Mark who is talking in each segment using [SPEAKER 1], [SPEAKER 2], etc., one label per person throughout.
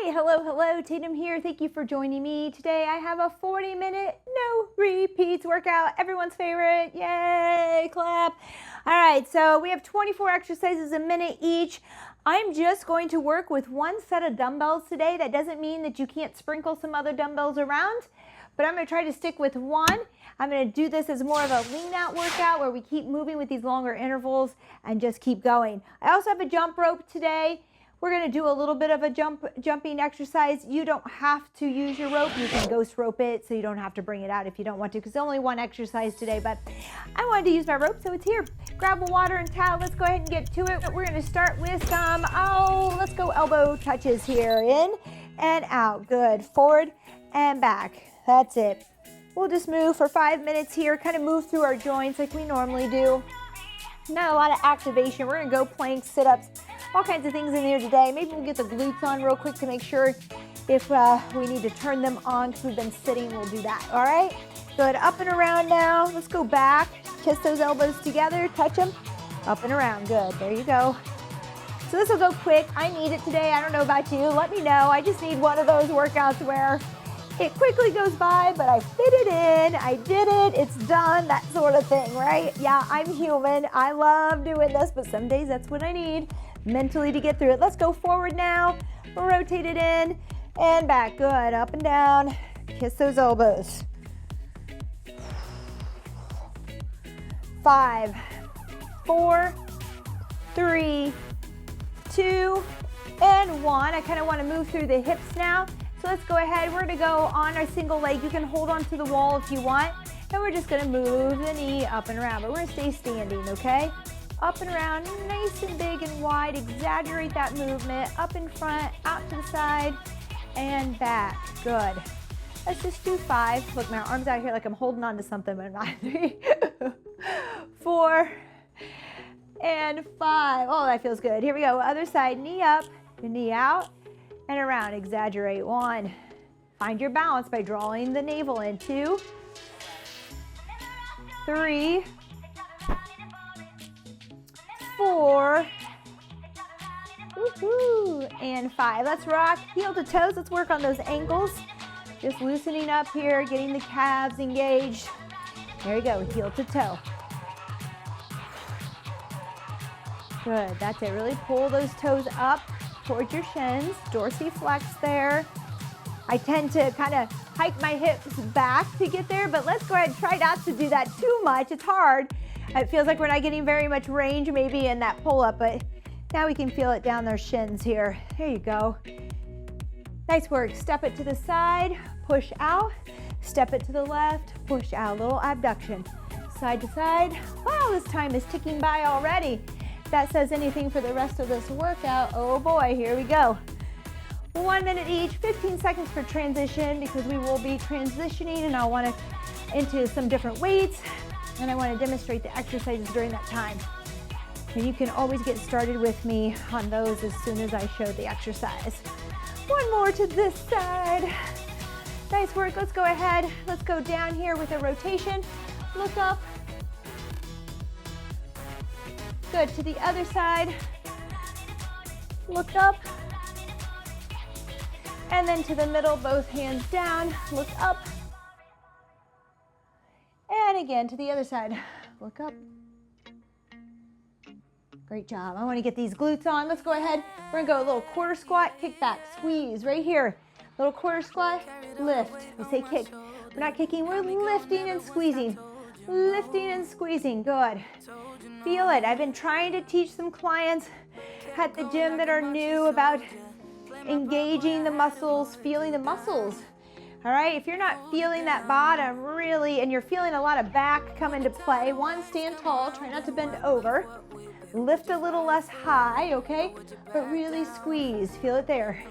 [SPEAKER 1] Hi, hello, Tatum here. Thank you for joining me. Today I have a 40-minute no repeats workout, everyone's favorite. Yay, clap. All right, so we have 24 exercises a minute each. I'm just going to work with one set of dumbbells today. That doesn't mean that you can't sprinkle some other dumbbells around, but I'm going to try to stick with one. I'm going to do this as more of a lean out workout where we keep moving with these longer intervals and just keep going. I also have a jump rope today. We're going to do a little bit of a jumping exercise. You don't have to use your rope. You can ghost rope it so you don't have to bring it out if you don't want to, because it's only one exercise today, but I wanted to use my rope, so it's here. Grab a water and towel. Let's go ahead and get to it. We're going to start with some, let's go elbow touches here. In and out. Good. Forward and back. That's it. We'll just move for 5 minutes here, kind of move through our joints like we normally do. Not a lot of activation. We're going to go planks, sit-ups, all kinds of things in here today. Maybe we'll get the glutes on real quick to make sure if we need to turn them on because we've been sitting, we'll do that. All right? Good. Up and around now. Let's go back. Kiss those elbows together. Touch them. Up and around. Good. There you go. So this will go quick. I need it today. I don't know about you. Let me know. I just need one of those workouts where it quickly goes by, but I fit it in. I did it. It's done. That sort of thing, right? Yeah, I'm human. I love doing this, but some days that's what I need mentally to get through it. Let's go forward now. Rotate it in and back. Good. Up and down. Kiss those elbows. 5, 4, 3, 2, and 1. I kind of want to move through the hips now. So let's go ahead. We're going to go on our single leg. You can hold on to the wall if you want. And we're just going to move the knee up and around. But we're going to stay standing, okay? Up and around, nice and big and wide. Exaggerate that movement. Up in front, out to the side, and back. Good. Let's just do 5. Look, my arm's out here like I'm holding on to something, but I'm not. 3, 4, and 5. Oh, that feels good. Here we go. Other side, knee up, your knee out, and around. Exaggerate. 1. Find your balance by drawing the navel in. 2, 3, 4, and 5. Let's rock. Heel to toes. Let's work on those ankles. Just loosening up here, getting the calves engaged. There you go. Heel to toe. Good. That's it. Really pull those toes up towards your shins. Dorsiflex there. I tend to kind of hike my hips back to get there, but let's go ahead and try not to do that too much. It's hard. It feels like we're not getting very much range maybe in that pull-up, but now we can feel it down their shins here. There you go. Nice work. Step it to the side, push out. Step it to the left, push out. Little abduction. Side to side. Wow, this time is ticking by already. If that says anything for the rest of this workout, oh boy, here we go. 1 minute each, 15 seconds for transition because we will be transitioning and I'll want to into some different weights. And I want to demonstrate the exercises during that time. And you can always get started with me on those as soon as I show the exercise. 1 more to this side. Nice work. Let's go ahead. Let's go down here with a rotation. Look up. Good. To the other side. Look up. And then to the middle, both hands down. Look up. And again, to the other side. Look up. Great job. I want to get these glutes on. Let's go ahead. We're going to go a little quarter squat, kick back, squeeze right here. Little quarter squat, lift. We say kick. We're not kicking, we're lifting and squeezing. Lifting and squeezing. Good. Feel it. I've been trying to teach some clients at the gym that are new about engaging the muscles, feeling the muscles. All right, if you're not feeling that bottom really, and you're feeling a lot of back come into play, 1, stand tall, try not to bend over. Lift a little less high, okay? But really squeeze, feel it there.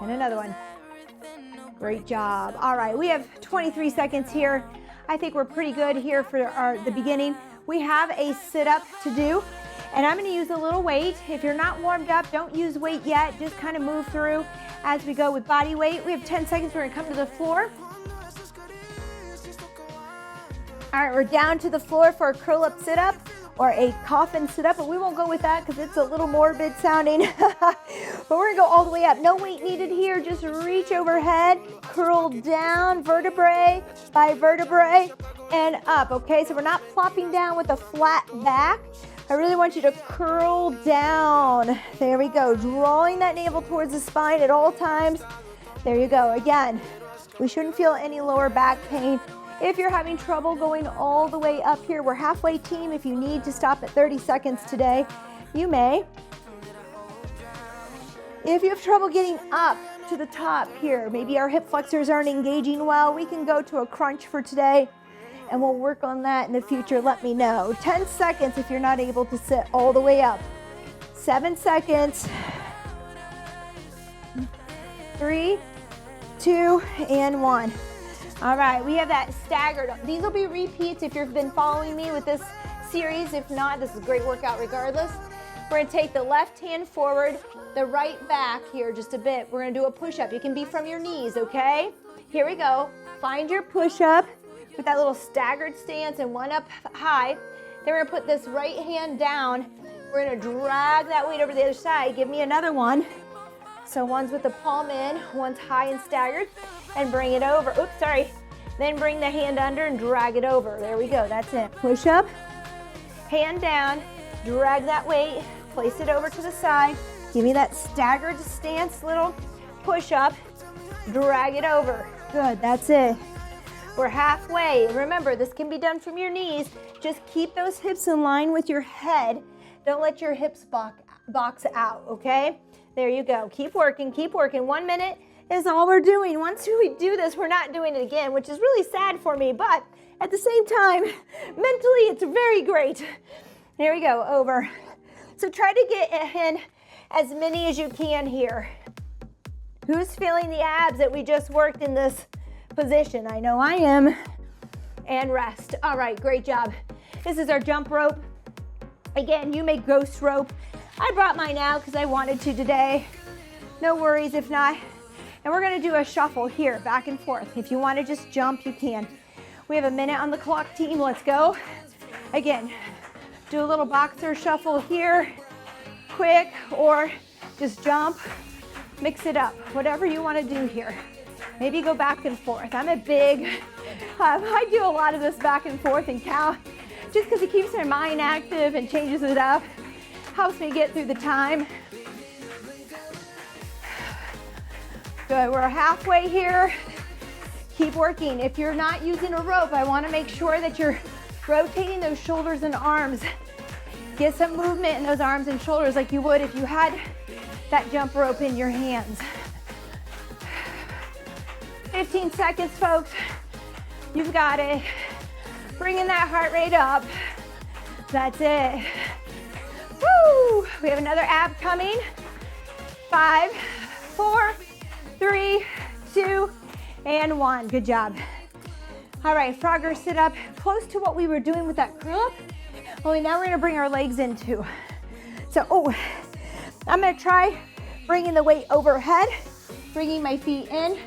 [SPEAKER 1] And another one. Great job. All right, we have 23 seconds here. I think we're pretty good here for the beginning. We have a sit-up to do, and I'm gonna use a little weight. If you're not warmed up, don't use weight yet, just kind of move through as we go with body weight. We have 10 seconds, we're gonna come to the floor. All right, we're down to the floor for a curl up sit up. or a coffin sit-up, but we won't go with that because it's a little morbid sounding. But we're gonna go all the way up. No weight needed here, just reach overhead, curl down, vertebrae by vertebrae, and up, okay? So we're not plopping down with a flat back. I really want you to curl down. There we go, drawing that navel towards the spine at all times. There you go. Again, we shouldn't feel any lower back pain. If you're having trouble going all the way up here, we're halfway team. If you need to stop at 30 seconds today, you may. If you have trouble getting up to the top here, maybe our hip flexors aren't engaging well, we can go to a crunch for today, and we'll work on that in the future. Let me know. 10 seconds if you're not able to sit all the way up. 7 seconds. 3, 2, and 1. All right, we have that staggered. These will be repeats if you've been following me with this series. If not, this is a great workout regardless. We're gonna take the left hand forward, the right back here just a bit. We're gonna do a push-up. You can be from your knees, okay? Here we go. Find your push-up with that little staggered stance and one up high. Then we're gonna put this right hand down. We're gonna drag that weight over to the other side. Give me another one. So one's with the palm in, one's high and staggered, and bring it over. Oops, sorry. Then bring the hand under and drag it over. There we go, that's it. Push up, hand down, drag that weight, place it over to the side. Give me that staggered stance, little push up, drag it over. Good, that's it. We're halfway. Remember, this can be done from your knees. Just keep those hips in line with your head. Don't let your hips box out, okay? There you go. Keep working, keep working. 1 minute is all we're doing. Once we do this, we're not doing it again, which is really sad for me, but at the same time, mentally, it's very great. There we go, over. So try to get in as many as you can here. Who's feeling the abs that we just worked in this position? I know I am. And rest. All right, great job. This is our jump rope. Again, you may ghost rope. I brought mine out because I wanted to today. No worries if not. And we're gonna do a shuffle here, back and forth. If you wanna just jump, you can. We have a minute on the clock, team, let's go. Again, do a little boxer shuffle here, quick, or just jump, mix it up, whatever you wanna do here. Maybe go back and forth. I'm a big, I do a lot of this back and forth and count, just because it keeps my mind active and changes it up. Helps me get through the time. Good, we're halfway here. Keep working. If you're not using a rope, I wanna make sure that you're rotating those shoulders and arms. Get some movement in those arms and shoulders like you would if you had that jump rope in your hands. 15 seconds, folks. You've got it. Bringing that heart rate up. That's it. Woo! We have another ab coming. 5, 4, 3, 2, and 1. Good job. All right, frog or sit up, close to what we were doing with that curl up. Only now we're gonna bring our legs into. So, I'm gonna try bringing the weight overhead, bringing my feet in.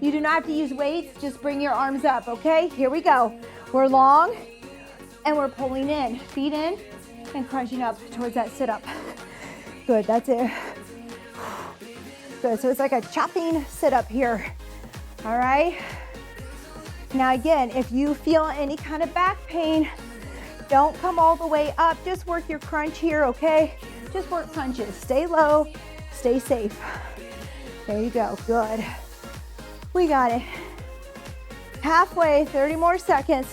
[SPEAKER 1] You do not have to use weights, just bring your arms up, okay? Here we go. We're long, and we're pulling in. Feet in, and crunching up towards that sit-up. Good, that's it. Good, so it's like a chopping sit-up here. All right? Now again, if you feel any kind of back pain, don't come all the way up. Just work your crunch here, okay? Just work crunches. Stay low, stay safe. There you go, good. We got it. Halfway, 30 more seconds.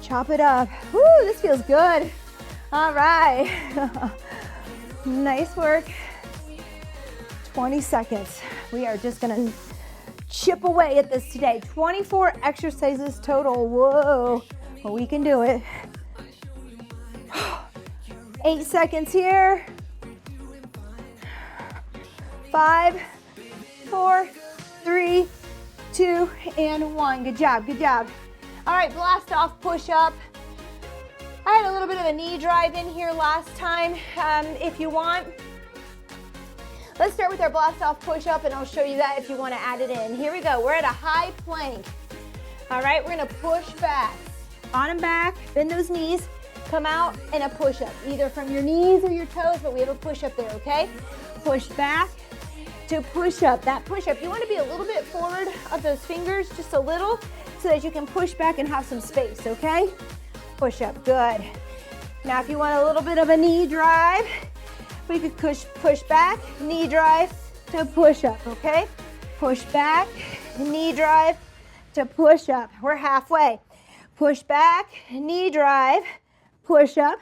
[SPEAKER 1] Chop it up. Woo, this feels good. All right. Nice work. 20 seconds. We are just gonna chip away at this today. 24 exercises total. Whoa, well, we can do it. 8 seconds here. 5, 4, 3, 2, and 1. Good job, good job. All right, blast off push up. I had a little bit of a knee drive in here last time. If you want, let's start with our blast off push up and I'll show you that if you want to add it in. Here we go, we're at a high plank. All right, we're gonna push back. Bottom back, bend those knees, come out in a push-up, either from your knees or your toes, but we have a push-up there, okay? Push back to push-up. That push-up, you want to be a little bit forward of those fingers, just a little, so that you can push back and have some space, okay? Push-up, good. Now, if you want a little bit of a knee drive, we could push back, knee drive to push-up, okay? Push back, knee drive to push-up. We're halfway. Push back, knee drive, push-up,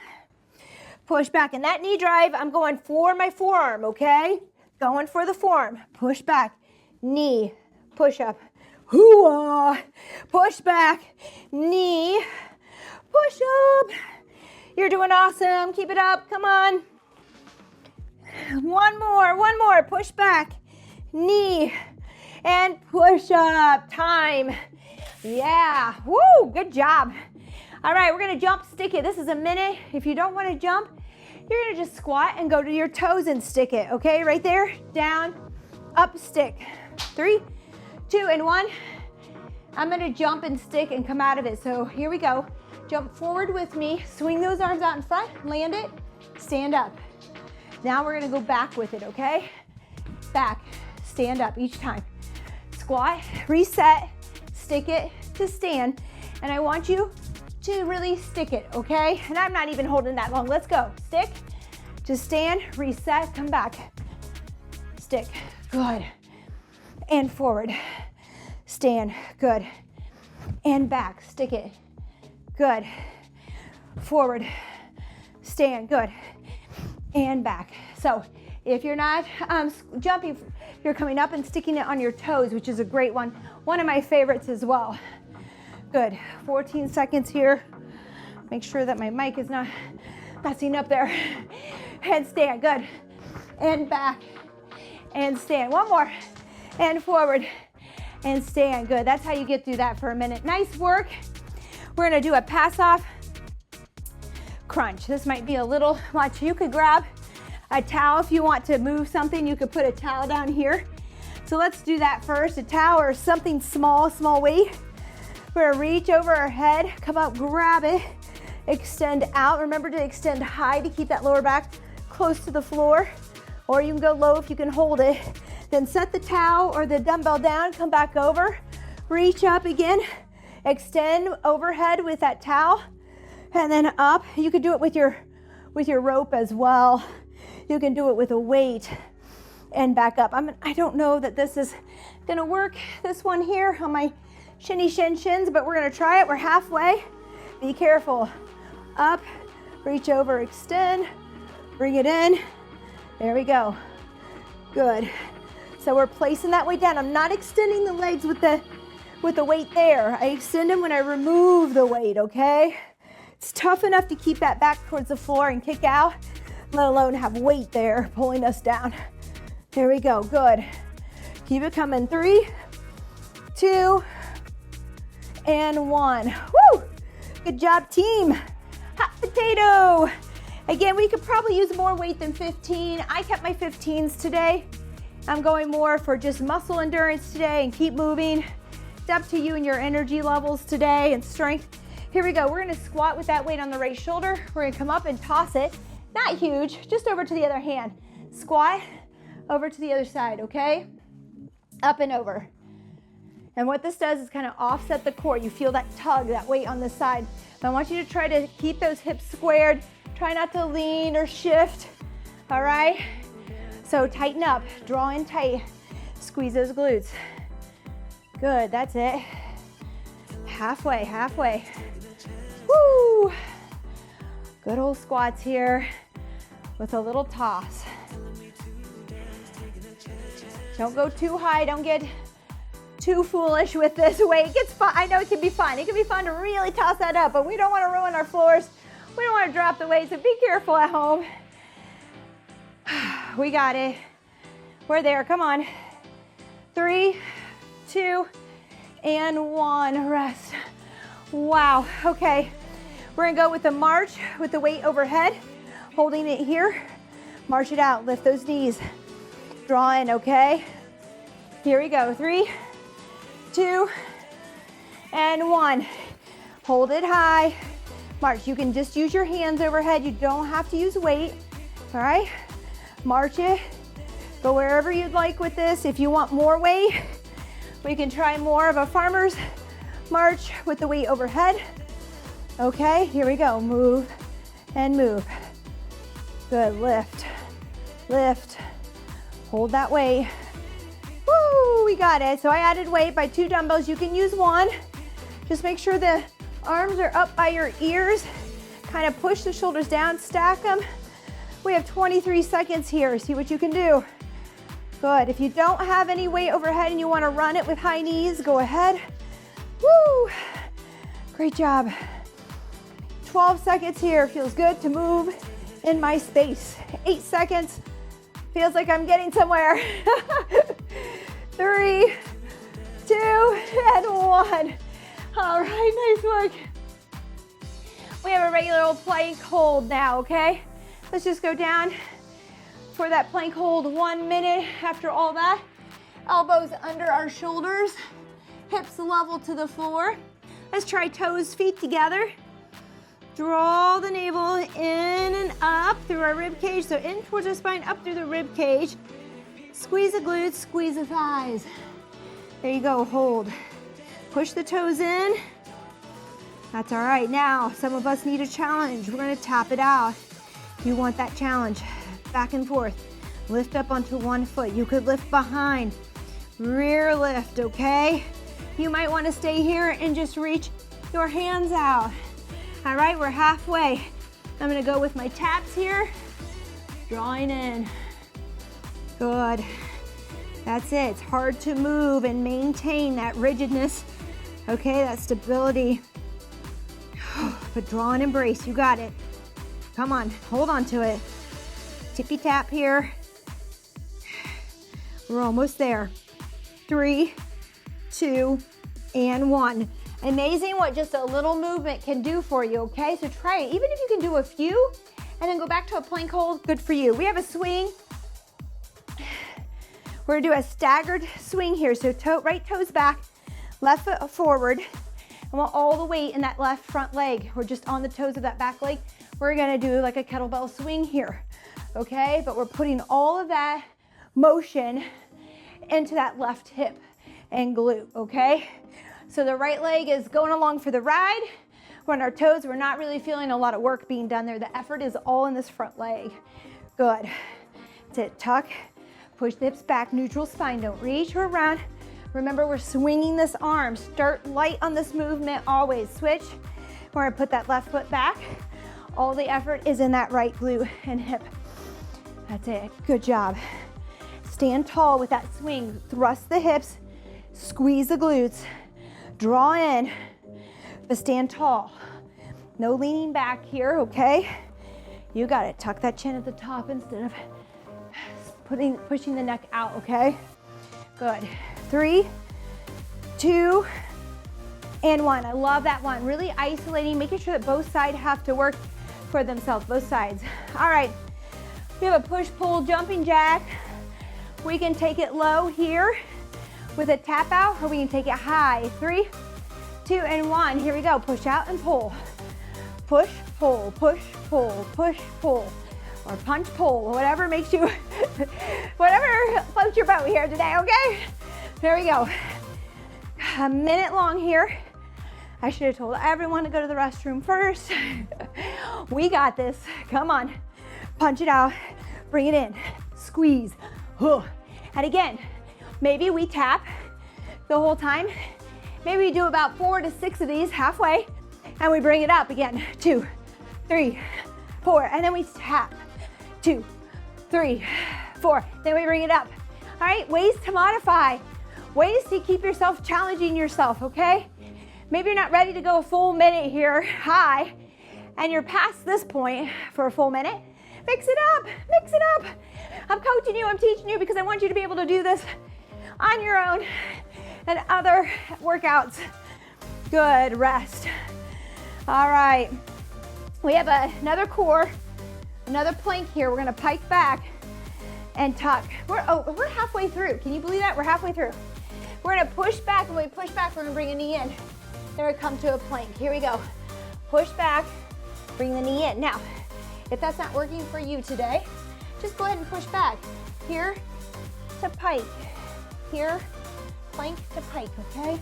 [SPEAKER 1] push back. And that knee drive, I'm going for my forearm, okay? Going for the forearm. Push back, knee, push-up. Hoo-ah. Push back, knee, push-up. You're doing awesome. Keep it up. Come on. One more. Push back, knee, and push up. Time. Yeah. Woo, good job. All right, we're gonna jump, stick it. This is a minute. If you don't wanna jump, you're gonna just squat and go to your toes and stick it, okay? Right there, down, up, stick. 3, 2, and 1. I'm gonna jump and stick and come out of it. So here we go. Jump forward with me, swing those arms out in front, land it, stand up. Now we're gonna go back with it, okay? Back, stand up each time. Squat, reset, stick it to stand, and I want you to really stick it, okay? And I'm not even holding that long. Let's go. Stick to stand, reset, come back. Stick, good. And forward, stand, good. And back, stick it, good. Forward, stand, good. And back. So if you're not jumping, you're coming up and sticking it on your toes, which is a great one. One of my favorites as well. Good, 14 seconds here. Make sure that my mic is not messing up there. And stand, good. And back, and stand. One more, and forward, and stand, good. That's how you get through that for a minute. Nice work. We're gonna do a pass off crunch. This might be a little much. You could grab a towel if you want to move something. You could put a towel down here. So let's do that first. A towel or something small weight. We're gonna reach over our head, come up, grab it, extend out. Remember to extend high to keep that lower back close to the floor, or you can go low if you can hold it. Then set the towel or the dumbbell down, come back over, reach up again, extend overhead with that towel, and then up. You could do it with your rope as well. You can do it with a weight and back up. I don't know that this is gonna work, this one here on my shins, but we're gonna try it. We're halfway. Be careful. Up, reach over, extend, bring it in. There we go. Good. So we're placing that weight down. I'm not extending the legs with the weight there. I extend them when I remove the weight, okay? It's tough enough to keep that back towards the floor and kick out, let alone have weight there pulling us down. There we go, good. Keep it coming. 3, 2, and 1. Woo! Good job, team. Hot potato. Again, we could probably use more weight than 15. I kept my 15s today. I'm going more for just muscle endurance today and keep moving. It's up to you and your energy levels today and strength. Here we go. We're gonna squat with that weight on the right shoulder. We're gonna come up and toss it. Not huge, just over to the other hand. Squat, over to the other side, okay? Up and over. And what this does is kind of offset the core. You feel that tug, that weight on the side. I want you to try to keep those hips squared. Try not to lean or shift, all right? So tighten up, draw in tight. Squeeze those glutes. Good, that's it. Halfway, halfway. Woo! Good old squats here with a little toss. Don't go too high, don't get too foolish with this weight. It gets fun. I know it can be fun. It can be fun to really toss that up, but we don't want to ruin our floors. We don't want to drop the weight, so be careful at home. We got it. We're there, come on. 3, 2, and 1, rest. Wow, okay. We're gonna go with the march with the weight overhead, holding it here. March it out, lift those knees. Draw in, okay? Here we go, 3, 2, and 1. Hold it high, march. You can just use your hands overhead. You don't have to use weight, all right? March it. Go wherever you'd like with this. If you want more weight, we can try more of a farmer's march with the weight overhead. Okay, here we go. Move and move. Good, lift, lift. Hold that weight. Woo, we got it. So I added weight by 2 dumbbells. You can use 1. Just make sure the arms are up by your ears. Kind of push the shoulders down, stack them. We have 23 seconds here. See what you can do. Good. If you don't have any weight overhead and you want to run it with high knees, go ahead. Woo! Great job. 12 seconds here. Feels good to move in my space. 8 seconds. Feels like I'm getting somewhere. 3, 2, and 1. All right, nice work. We have a regular old plank hold now, okay? Let's just go down for that plank hold 1 minute. After all that, elbows under our shoulders, hips level to the floor. Let's try toes, feet together. Draw the navel in and up through our rib cage. So in towards our spine, up through the rib cage. Squeeze the glutes, squeeze the thighs. There you go, hold. Push the toes in. That's all right. Now, some of us need a challenge. We're gonna tap it out. You want that challenge. Back and forth. Lift up onto one foot. You could lift behind. Rear lift, okay? You might wanna stay here and just reach your hands out. All right, we're halfway. I'm gonna go with my taps here. Drawing in. Good. That's it. It's hard to move and maintain that rigidness. Okay, that stability. But draw and embrace. You got it. Come on, hold on to it. Tippy tap here. We're almost there. 3, 2, and 1. Amazing what just a little movement can do for you, okay? So try it. Even if you can do a few and then go back to a plank hold, good for you. We have a swing. We're gonna do a staggered swing here. So right toes back, left foot forward. I want all the weight in that left front leg. We're just on the toes of that back leg. We're gonna do like a kettlebell swing here, okay? But we're putting all of that motion into that left hip and glute, okay? So the right leg is going along for the ride. We're on our toes. We're not really feeling a lot of work being done there. The effort is all in this front leg. Good. That's it. Tuck, push the hips back, neutral spine. Don't reach or around. Remember, we're swinging this arm. Start light on this movement always. Switch. We're gonna put that left foot back. All the effort is in that right glute and hip. That's it. Good job. Stand tall with that swing. Thrust the hips, squeeze the glutes. Draw in, but stand tall. No leaning back here, okay? You got it. Tuck that chin at the top instead of pushing the neck out, okay? Good. 3, 2, and 1. I love that one. Really isolating, making sure that both sides have to work for themselves, both sides. All right, we have a push-pull jumping jack. We can take it low here with a tap out, or we can take it high. 3, 2, and 1. Here we go. Push out and pull. Push, pull, push, pull, push, pull, or punch, pull, whatever makes you, whatever floats your boat here today, okay? There we go. A minute long here. I should have told everyone to go to the restroom first. We got this. Come on. Punch it out. Bring it in. Squeeze. And again, maybe we tap the whole time. Maybe we do about 4 to 6 of these halfway, and we bring it up again. 2, 3, 4, and then we tap. 2, 3, 4, then we bring it up. All right, ways to modify, ways to keep yourself challenging yourself, okay? Maybe you're not ready to go a full minute here high, and you're past this point for a full minute. Mix it up, mix it up. I'm coaching you, I'm teaching you because I want you to be able to do this on your own and other workouts. Good, rest. All right, we have another core, another plank here. We're gonna pike back and tuck. We're halfway through. Can you believe that? We're halfway through. We're gonna push back, and when we push back, we're gonna bring a knee in. Then we come to a plank. Here we go. Push back, Bring the knee in. Now, if that's not working for you today, just go ahead and push back. Here to pike. Here, plank to pike, okay?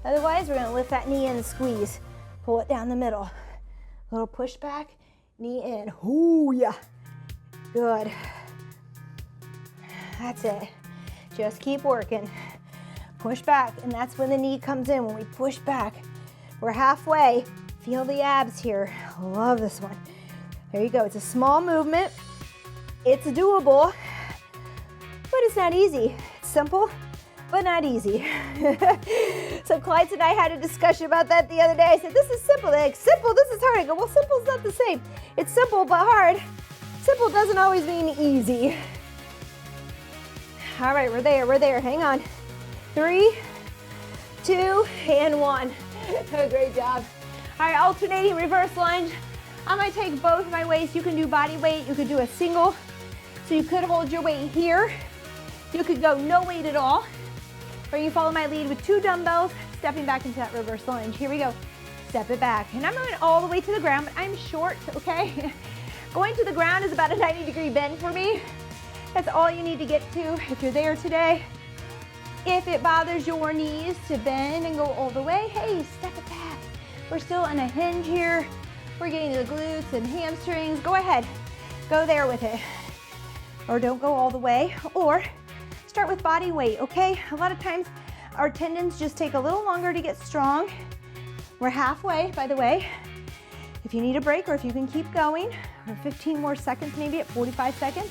[SPEAKER 1] Otherwise, we're gonna lift that knee in and squeeze. Pull it down the middle. Little push back, knee in. Ooh, yeah. Good. That's it. Just keep working. Push back, and that's when the knee comes in, when we push back. We're halfway. Feel the abs here. Love this one. There you go. It's a small movement. It's doable, but it's not easy. It's simple, but not easy. So clients and I had a discussion about that the other day. I said, this is simple. They're like, simple, this is hard. I go, well, simple's not the same. It's simple, but hard. Simple doesn't always mean easy. All right, we're there. Hang on. 3, 2, and 1. Great job. All right, alternating reverse lunge. I'm gonna take both my weights. You can do body weight, you could do a single. So you could hold your weight here. You could go no weight at all. Or you follow my lead with 2 dumbbells, stepping back into that reverse lunge. Here we go. Step it back. And I'm going all the way to the ground, but I'm short, okay? Going to the ground is about a 90-degree bend for me. That's all you need to get to if you're there today. If it bothers your knees to bend and go all the way, hey, step it back. We're still on a hinge here. We're getting to the glutes and hamstrings. Go ahead, go there with it. Or don't go all the way, or start with body weight, okay? A lot of times our tendons just take a little longer to get strong. We're halfway, by the way. If you need a break or if you can keep going, or 15 more seconds, maybe at 45 seconds.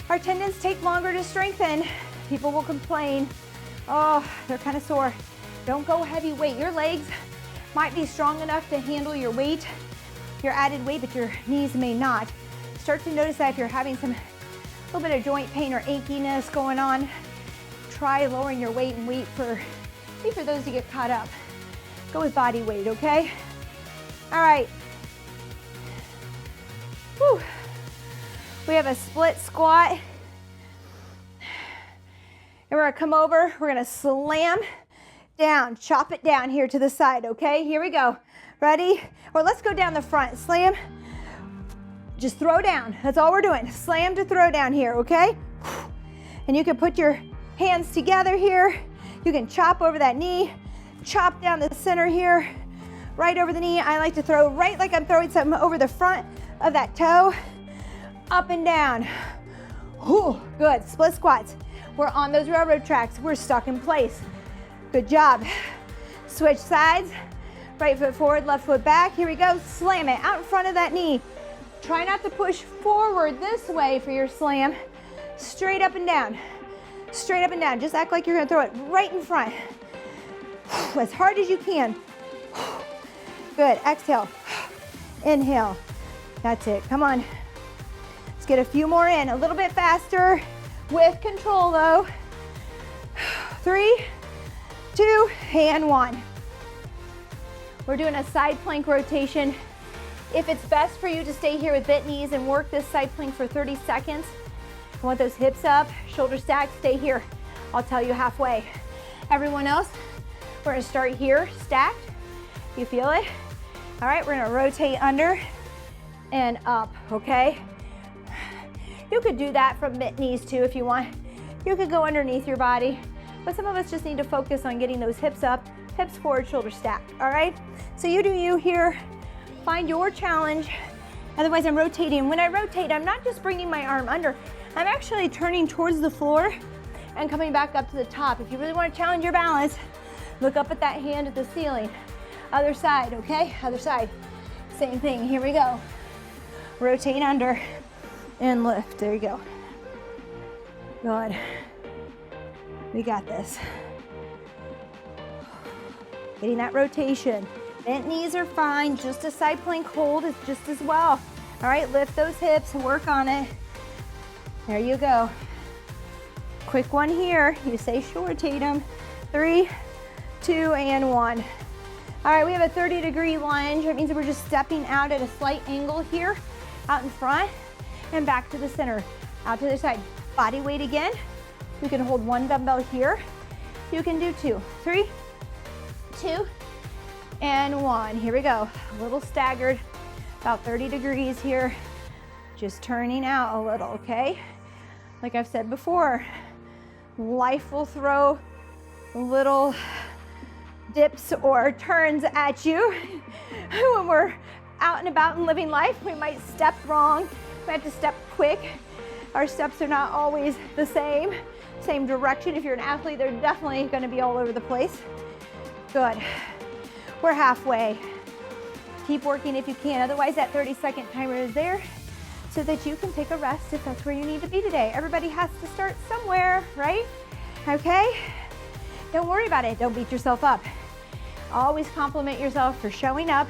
[SPEAKER 1] Our tendons take longer to strengthen. People will complain, oh, they're kind of sore. Don't go heavy weight. Your legs might be strong enough to handle your weight, your added weight, but your knees may not. Start to notice that if you're having a little bit of joint pain or achiness going on, try lowering your weight and wait for those to get caught up. Go with body weight, okay? All right. Whew. We have a split squat. And we're gonna come over, we're gonna slam down, chop it down here to the side, okay? Here we go. Ready? Or let's go down the front. Slam. Just throw down. That's all we're doing. Slam to throw down here, okay? And you can put your hands together here. You can chop over that knee, chop down the center here, right over the knee. I like to throw right like I'm throwing something over the front of that toe, up and down. Whew, good. Split squats. We're on those railroad tracks. We're stuck in place. Good job. Switch sides. Right foot forward, left foot back. Here we go. Slam it out in front of that knee. Try not to push forward this way for your slam. Straight up and down. Straight up and down. Just act like you're gonna throw it right in front. As hard as you can. Good. Exhale. Inhale. That's it. Come on. Let's get a few more in. A little bit faster. With control though. 3, 2, and 1. We're doing a side plank rotation. If it's best for you to stay here with bent knees and work this side plank for 30 seconds, I want those hips up, shoulder stacked, stay here. I'll tell you halfway. Everyone else, we're gonna start here, stacked. You feel it? All right, we're gonna rotate under and up, okay? You could do that from bent knees too if you want. You could go underneath your body, but some of us just need to focus on getting those hips up, hips forward, shoulder stacked, all right? So you do you here. Find your challenge. Otherwise, I'm rotating. When I rotate, I'm not just bringing my arm under. I'm actually turning towards the floor and coming back up to the top. If you really want to challenge your balance, look up at that hand at the ceiling. Other side, okay? Other side. Same thing. Here we go. Rotate under and lift. There you go. Good. We got this. Getting that rotation. Bent knees are fine, just a side plank hold is just as well. All right, lift those hips, work on it. There you go. Quick one here, you say short, Tatum. 3, 2, and 1. All right, we have a 30-degree lunge. That means we're just stepping out at a slight angle here, out in front, and back to the center, out to the side. Body weight again. You can hold 1 dumbbell here. You can do 2. 3, 2, and 1. Here we go. A little staggered. about 30 degrees here. Just turning out a little, okay? Like I've said before, life will throw little dips or turns at you. When we're out and about and living life, we might step wrong. We have to step quick. Our steps are not always the same direction. If you're an athlete, they're definitely gonna be all over the place. Good. We're halfway. Keep working if you can. Otherwise, that 30-second timer is there so that you can take a rest if that's where you need to be today. Everybody has to start somewhere, right? Okay? Don't worry about it. Don't beat yourself up. Always compliment yourself for showing up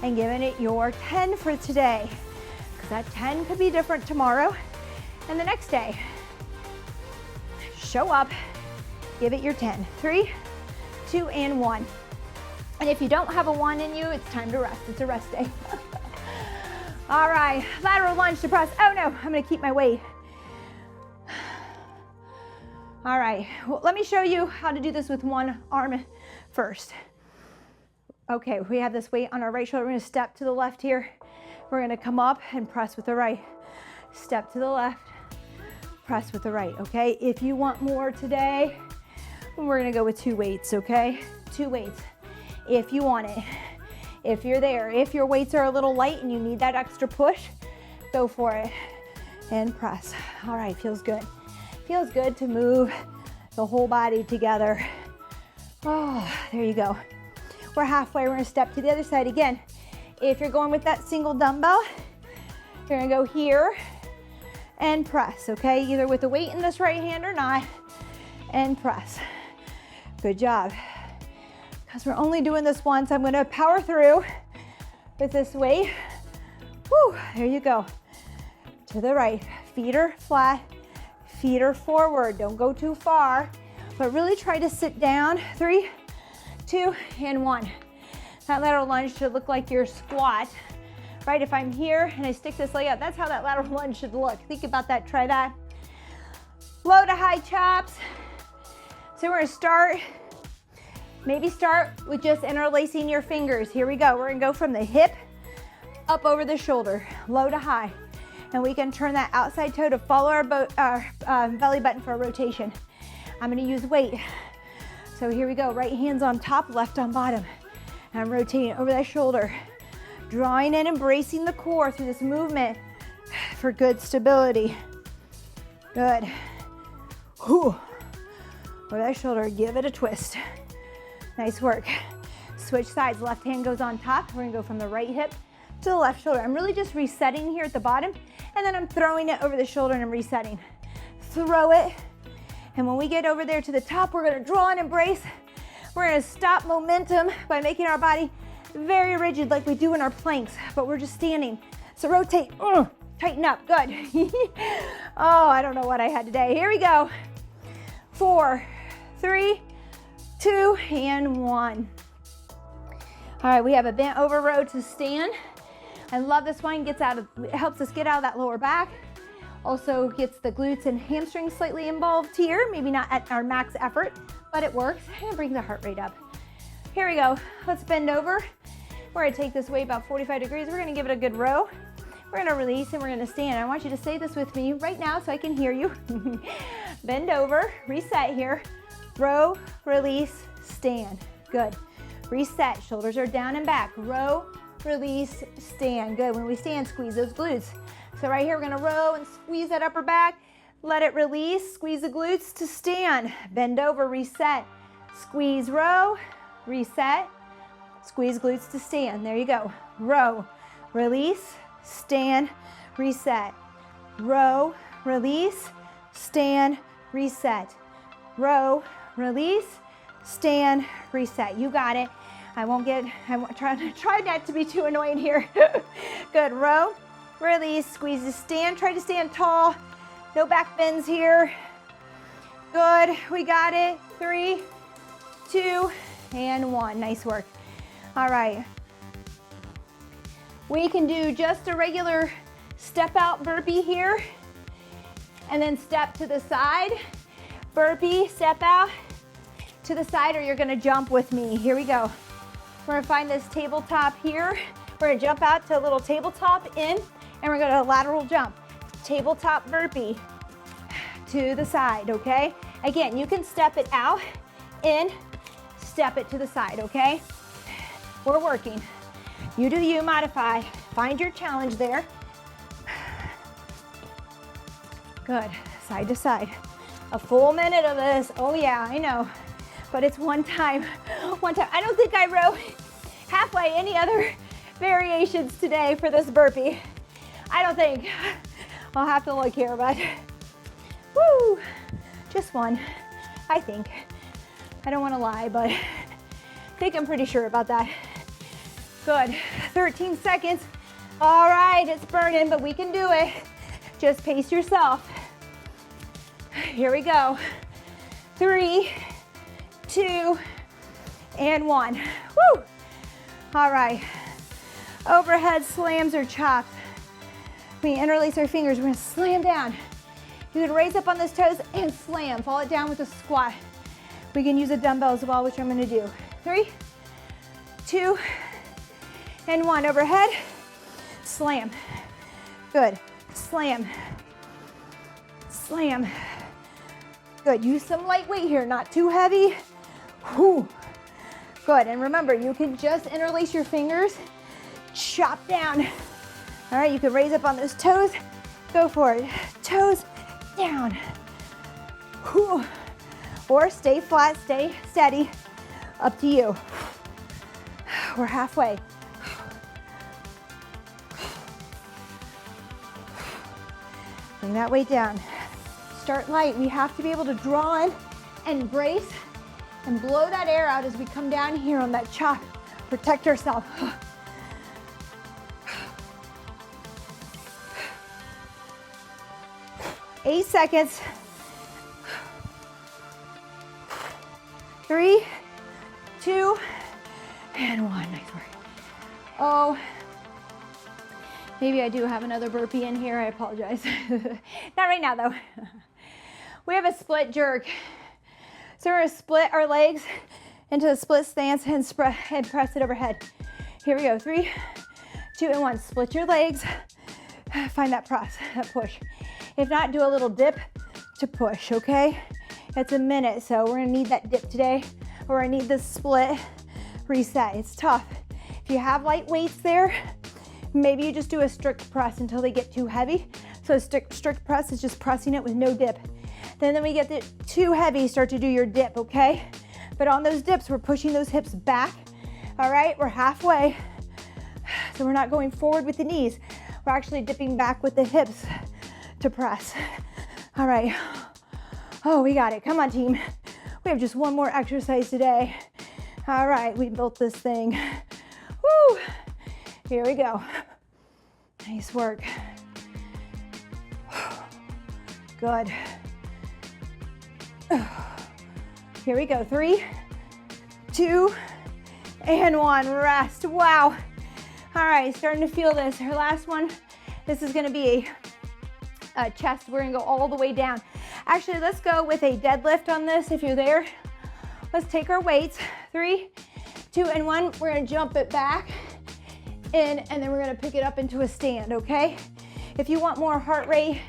[SPEAKER 1] and giving it your 10 for today, because that 10 could be different tomorrow and the next day. Show up, give it your 10. 3, 2, and 1. And if you don't have a 1 in you, it's time to rest. It's a rest day. All right, lateral lunge to press. Oh no, I'm gonna keep my weight. All right, well, let me show you how to do this with one arm first. Okay, we have this weight on our right shoulder. We're gonna step to the left here. We're gonna come up and press with the right. Step to the left, press with the right, okay? If you want more today, we're gonna go with 2 weights, okay? 2 weights, if you want it. If you're there, if your weights are a little light and you need that extra push, go for it and press. All right, feels good. Feels good to move the whole body together. Oh, there you go. We're halfway. We're gonna step to the other side again. If you're going with that single dumbbell, you're gonna go here and press, okay? Either with the weight in this right hand or not, and press. Good job. Because we're only doing this once, I'm gonna power through with this weight. Whew, there you go. To the right, feet are flat, feet are forward. Don't go too far, but really try to sit down. 3, 2, and 1. That lateral lunge should look like your squat, right? If I'm here and I stick this leg out, that's how that lateral lunge should look. Think about that, try that. Low to high chops. So we're gonna start, maybe start with just interlacing your fingers. Here we go, we're gonna go from the hip up over the shoulder, low to high. And we can turn that outside toe to follow our belly button for a rotation. I'm gonna use weight. So here we go, right hand's on top, left on bottom. And I'm rotating over that shoulder, drawing and embracing the core through this movement for good stability. Good. Whew. Over that shoulder, give it a twist. Nice work. Switch sides, left hand goes on top. We're gonna go from the right hip to the left shoulder. I'm really just resetting here at the bottom, and then I'm throwing it over the shoulder and I'm resetting. Throw it. And when we get over there to the top, we're gonna draw and embrace. We're gonna stop momentum by making our body very rigid like we do in our planks, but we're just standing. So rotate, tighten up, good. Oh, I don't know what I had today. Here we go. 4, 3, 2, and 1. All right, we have a bent over row to stand. I love this one, it helps us get out of that lower back. Also gets the glutes and hamstrings slightly involved here, maybe not at our max effort, but it works, and it brings the heart rate up. Here we go, let's bend over. We're gonna take this weight about 45 degrees. We're gonna give it a good row. We're gonna release and we're gonna stand. I want you to say this with me right now so I can hear you. Bend over, reset here. Row, release, stand. Good. Reset, shoulders are down and back. Row, release, stand. Good. When we stand, squeeze those glutes. So right here, we're gonna row and squeeze that upper back. Let it release, squeeze the glutes to stand. Bend over, reset. Squeeze, row, reset. Squeeze glutes to stand. There you go. Row, release, stand, reset. Row, release, stand, reset. Row, release, stand, reset. You got it. I won't try not to be too annoying here. Good. Row, release, squeeze to stand. Try to stand tall. No back bends here. Good. We got it. 3, 2, and 1. Nice work. All right. We can do just a regular step out burpee here, and then step to the side. Burpee, step out to the side, or you're gonna jump with me. Here we go. We're gonna find this tabletop here. We're gonna jump out to a little tabletop in, and we're gonna lateral jump. Tabletop burpee to the side, okay? Again, you can step it out, in, step it to the side, okay? We're working. You do you, modify. Find your challenge there. Good, side to side. A full minute of this. Oh yeah, I know, but it's one time. I don't think I wrote halfway any other variations today for this burpee. I don't think. I'll have to look here, but woo, just one, I think. I don't want to lie, but I think I'm pretty sure about that. Good, 13 seconds. All right, it's burning, but we can do it. Just pace yourself. Here we go. 3, 2, and 1. Woo! All right. Overhead slams or chops. We interlace our fingers. We're gonna slam down. You can raise up on those toes and slam. Fall it down with a squat. We can use a dumbbell as well, which I'm gonna do. 3, 2, and 1. Overhead, slam. Good. Slam. Slam. Good. Use some light weight here, not too heavy. Whew. Good. And remember, you can just interlace your fingers, chop down. All right, you can raise up on those toes. Go for it. Toes down. Whew. Or stay flat, stay steady. Up to you. We're halfway. Bring that weight down. Start light. We have to be able to draw in and brace and blow that air out as we come down here on that chop. Protect ourselves. 8 seconds. 3, 2, and 1. Nice work. Oh, maybe I do have another burpee in here. I apologize. Not right now, though. We have a split jerk. So we're gonna split our legs into a split stance and press it overhead. Here we go. 3, 2, and 1. Split your legs. Find that press, that push. If not, do a little dip to push, okay? It's a minute, so we're gonna need that dip today, or we're gonna need this split reset. It's tough. If you have light weights there, maybe you just do a strict press until they get too heavy. So strict press is just pressing it with no dip. Then we get it too heavy, start to do your dip, okay? But on those dips, we're pushing those hips back. All right, we're halfway. So we're not going forward with the knees. We're actually dipping back with the hips to press. All right. Oh, we got it. Come on, team. We have just one more exercise today. All right, we built this thing. Woo! Here we go. Nice work. Good. Here we go. 3, 2, and 1. Rest. Wow. All right, starting to feel this. Our last one. This is going to be a chest. We're going to go all the way down. Actually, let's go with a deadlift on this if you're there. Let's take our weights. 3, 2, and 1. We're going to jump it back in, and then we're going to pick it up into a stand, okay? If you want more heart rate,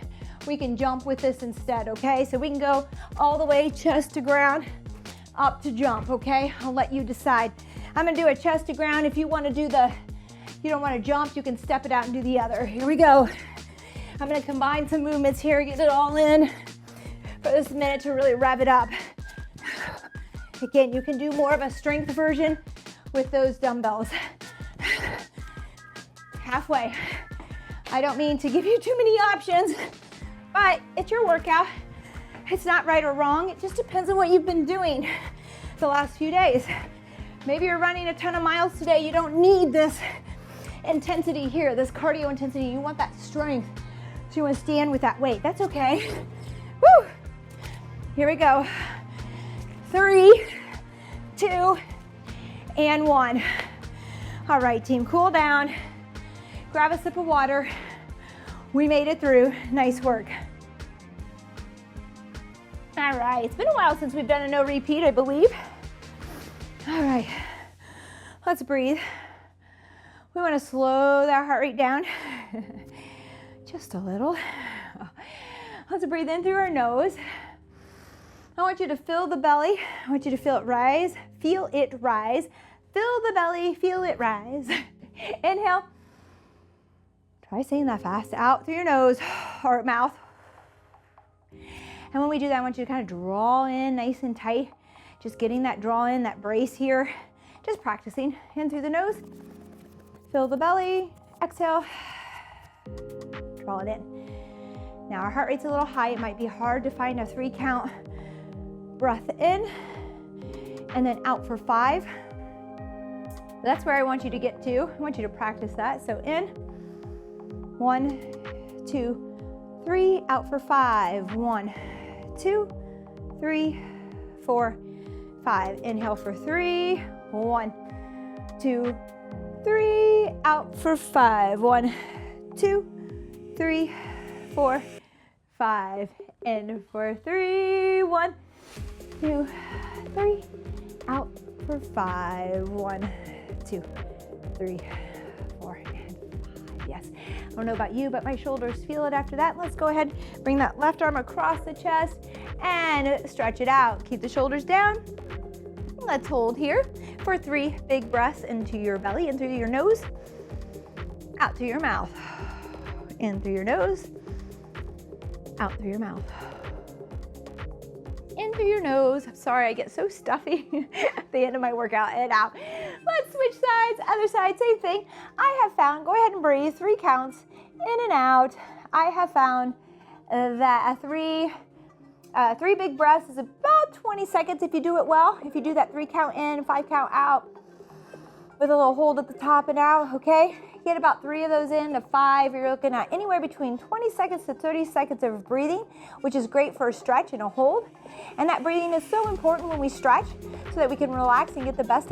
[SPEAKER 1] we can jump with this instead, okay? So we can go all the way chest to ground, up to jump, okay? I'll let you decide. I'm gonna do a chest to ground. If you wanna do you don't wanna jump, you can step it out and do the other. Here we go. I'm gonna combine some movements here, get it all in for this minute to really rev it up. Again, you can do more of a strength version with those dumbbells. Halfway. I don't mean to give you too many options, but it's your workout. It's not right or wrong. It just depends on what you've been doing the last few days. Maybe you're running a ton of miles today. You don't need this intensity here, this cardio intensity. You want that strength. So you want to stand with that weight. That's okay. Woo! Here we go. 3, 2, and 1. All right, team, cool down. Grab a sip of water. We made it through. Nice work. All right, it's been a while since we've done a no repeat, I believe. All right, let's breathe. We want to slow that heart rate down just a little. Let's breathe in through our nose. I want you to fill the belly. I want you to feel it rise. Feel it rise. Fill the belly, feel it rise. Inhale. Try saying that fast. Out through your nose or mouth. And when we do that, I want you to kind of draw in nice and tight. Just getting that draw in, that brace here. Just practicing. In through the nose. Fill the belly. Exhale. Draw it in. Now our heart rate's a little high. It might be hard to find a 3 count. Breath in. And then out for 5. That's where I want you to get to. I want you to practice that. So in. 1, 2, 3. Out for 5. 1, 2, 3, 4, 5. Inhale for 3. 1, 2, 3. Out for 5. 1, 2, 3, 4, 5. In for 3. 1, 2, 3. Out for 5. 1, 2, 3, 4, and 5. Yes. I don't know about you, but my shoulders feel it after that. Let's go ahead, bring that left arm across the chest and stretch it out. Keep the shoulders down. Let's hold here for 3 big breaths into your belly, in through your nose, out through your mouth. In through your nose, out through your mouth. In through your nose. Sorry, I get so stuffy at the end of my workout, and out. Let's switch sides. Other side, same thing. I have found, go ahead and breathe, 3 counts, in and out. I have found that three big breaths is about 20 seconds if you do it well. If you do that 3 count in, 5 count out, with a little hold at the top and out, okay? Get about 3 of those in to 5. You're looking at anywhere between 20 seconds to 30 seconds of breathing, which is great for a stretch and a hold. And that breathing is so important when we stretch so that we can relax and get the best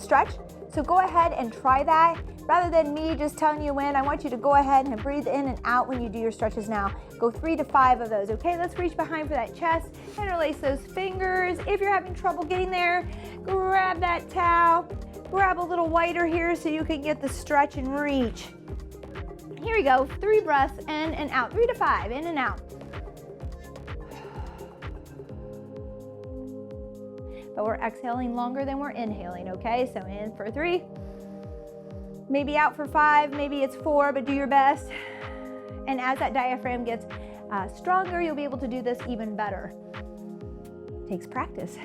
[SPEAKER 1] stretch. So go ahead and try that. Rather than me just telling you when, I want you to go ahead and breathe in and out when you do your stretches now. Go 3 to 5 of those, okay? Let's reach behind for that chest, interlace those fingers. If you're having trouble getting there, grab that towel. Grab a little wider here so you can get the stretch and reach. Here we go, 3 breaths in and out, 3 to 5, in and out. But we're exhaling longer than we're inhaling, okay? So in for 3, maybe out for 5, maybe it's 4, but do your best. And as that diaphragm gets stronger, you'll be able to do this even better. It takes practice.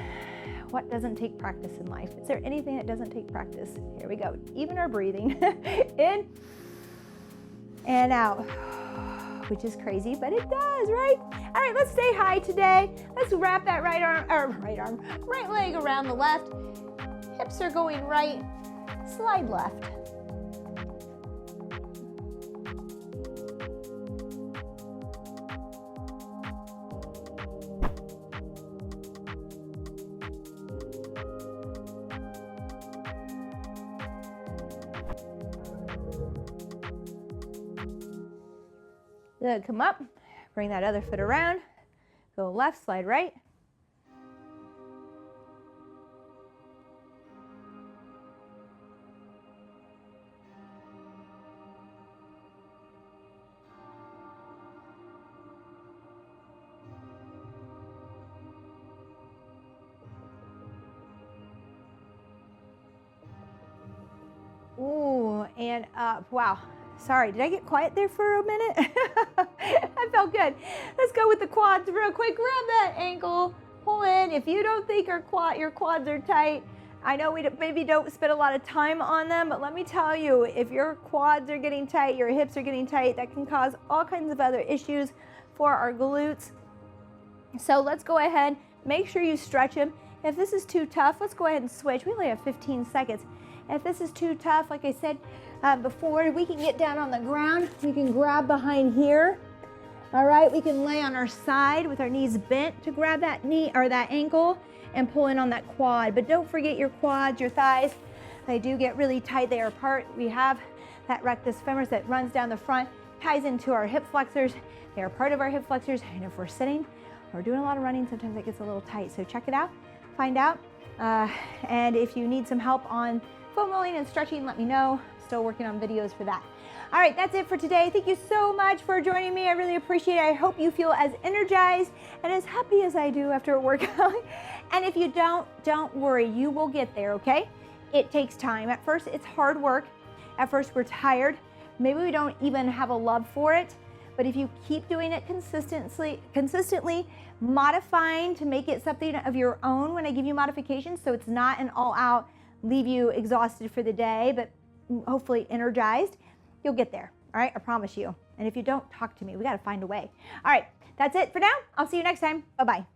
[SPEAKER 1] What doesn't take practice in life? Is there anything that doesn't take practice? Here we go. Even our breathing. In and out, which is crazy, but it does, right? All right, let's stay high today. Let's wrap that right leg around the left. Hips are going right, slide left. Good, come up, bring that other foot around, go left, slide right. Ooh, and up, wow. Sorry, did I get quiet there for a minute? That felt good. Let's go with the quads real quick. Grab that ankle, pull in. If you don't think your quads are tight, I know we maybe don't spend a lot of time on them, but let me tell you, if your quads are getting tight, your hips are getting tight, that can cause all kinds of other issues for our glutes. So let's go ahead, make sure you stretch them. If this is too tough, let's go ahead and switch. We only have 15 seconds. If this is too tough, like I said before, we can get down on the ground. We can grab behind here. All right, we can lay on our side with our knees bent to grab that knee or that ankle and pull in on that quad. But don't forget your quads, your thighs. They do get really tight. They are part. We have that rectus femoris that runs down the front, ties into our hip flexors. They are part of our hip flexors. And if we're sitting or doing a lot of running, sometimes it gets a little tight. So check it out, find out. And if you need some help on foam rolling and stretching, let me know. Still working on videos for that. All right, that's it for today. Thank you so much for joining me. I really appreciate it. I hope you feel as energized and as happy as I do after a workout. And if you don't worry, you will get there, okay? It takes time. At first, it's hard work. At first, we're tired. Maybe we don't even have a love for it. But if you keep doing it consistently, modifying to make it something of your own when I give you modifications, so it's not an all-out, leave you exhausted for the day, but hopefully energized, you'll get there, all right? I promise you. And if you don't, talk to me. We got to find a way. All right, that's it for now. I'll see you next time. Bye-bye.